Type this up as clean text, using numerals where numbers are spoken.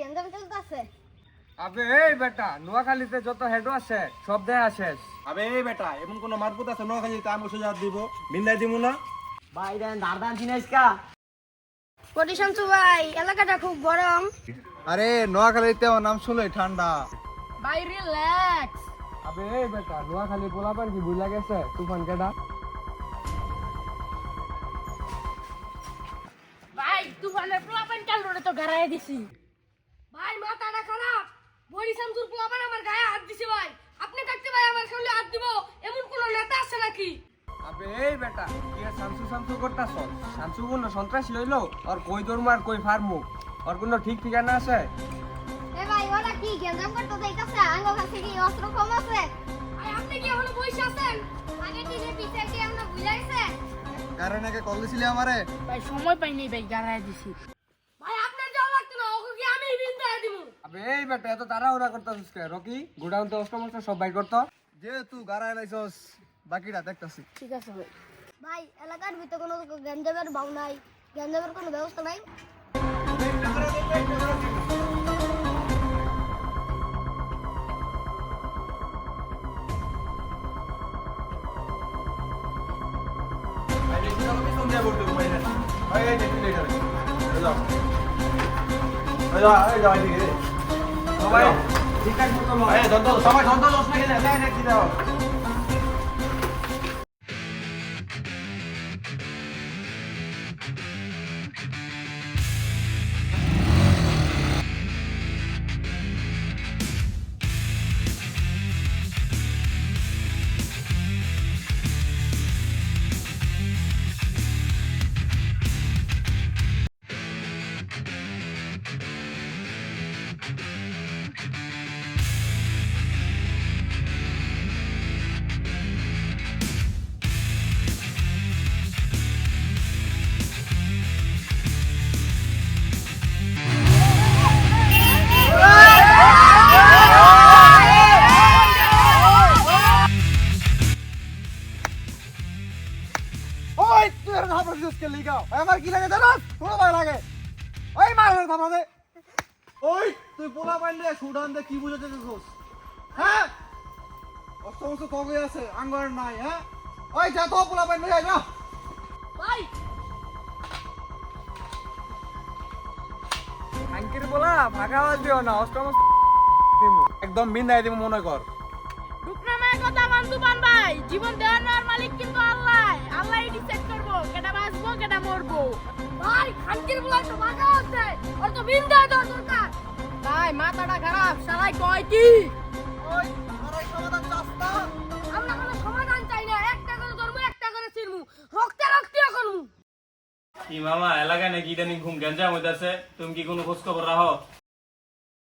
গেঞ্জাম চলতেছে। আবে এই বেটা নোয়াখালীতে যত হেড আছে সব দেয়া শেষ। আবে এই বেটা এমন কোন মারপুত আছে নোয়াখালীতে আমি ওষুধ দিব বিন্দাই দিব না ভাই দেন দারদান চিনাইস কা কোটি শামসু ভাই এলাকাটা খুব গরম। আরে নোয়াখালীতেও নাম শুনলে ঠান্ডা। ভাই রিল্যাক্স। আবে এই বেটা নোয়াখালী পোলাপান কি ভুলা গেছে তুফান কেডা? ভাই তুফানের পোলাপান কাল রোডে তো গারায় দিছি। ভাই মাথাটা খারাপ, বড়ি শামসুর পোলাপান আমার গায়ে হাত দিছে ভাই। আপনি থাকতে ভাই আমার সামনে হাত দিব এমন কোন নেতা আছে নাকি? আবে এই বেটা কি আর শামসু শামসু করতাছ? শামসু কোন সন্ত্রাসী হইলো? আর কই দৌড় মার কই ফার্মু? আর কোন ঠিক ঠিকানা আছে? এ ভাই ওরা কি গেঞ্জাম করতে যাইতাছে? আঙ্গ কাছে কি অস্ত্র কম আছে? ভাই আপনি কি এখনো বসে আছেন? আগে দিনে পিছে কি আমরা বুঝাইছে? কারণ একে কল দিছিলি আমারে। ভাই সময় পাইনি ভাই গাড়ায় দিছি। ভাই আপনার যাওয়া লাগতো না, ওকে কি আমি বিন্দায় দিব। আবে এই বেটা এত তাড়াহুড়া করতাছিস কে? রকি গোডাউন তো অস্ত্র মস্ত্র সব বাই করতো। যেহেতু গাড়ায় লাইছস বাকিটা দেখতাছি। ঠিক আছে ভাই। ভাই এলাকার ভিতরে কোনো গেঞ্জামের ভাও নাই, গেঞ্জামের কোনো ব্যবস্থা নাই। সবাই ঠিকঠাক মতো লও। সবাই সন্তোষ না গেলে দেখি দাও ওই তুই এর খাবার দিছিস কে লিগাও? আমার কি লাগে জানোস? পুরো ভয় লাগে। ওই মারের খাবার দে। ওই তুই পোলা পাইলে সুডান দে কি বুঝাতে চাইছস? হ্যাঁ? অসমস্ত কবে আছে আঙ্গর নাই হ্যাঁ? ওই যা তো পোলা পাইলে যাই না। ভাই আঙ্কির বলা ভাগা আওয়াজ দিও না, অস্ত্র মস্ত্র দিমু। একদম বিন্দাই দিব মনে কর রুকনামায় কথা মানতু পান ভাই, জীবন দেওয়ার নেওয়ার মালিক কিন্তু আল্লাহ। আল্লাহই ডিসাইড করবো কেটা বাঁচবো কেটা মরবো। ভাই খানকির বলা তো ভাগা হচ্ছে, ওর তো বিন্দায় দেওয়া দরকার। ভাই মাথাটা খারাপ, শালাই কয় কি? ওই আরে সমাধান চাস না। আমরা কোনো সমাধান চাই না, একটা করে ধর্ম একটা করে ছিড়মু, রক্তে রক্তিয়া করমু। কি মামা এলাকায় নাকি ইদানিং ঘুম গ্যাঞ্জাম হইতাছে, তুমি কি কোনো খোঁজ খবর রাখো?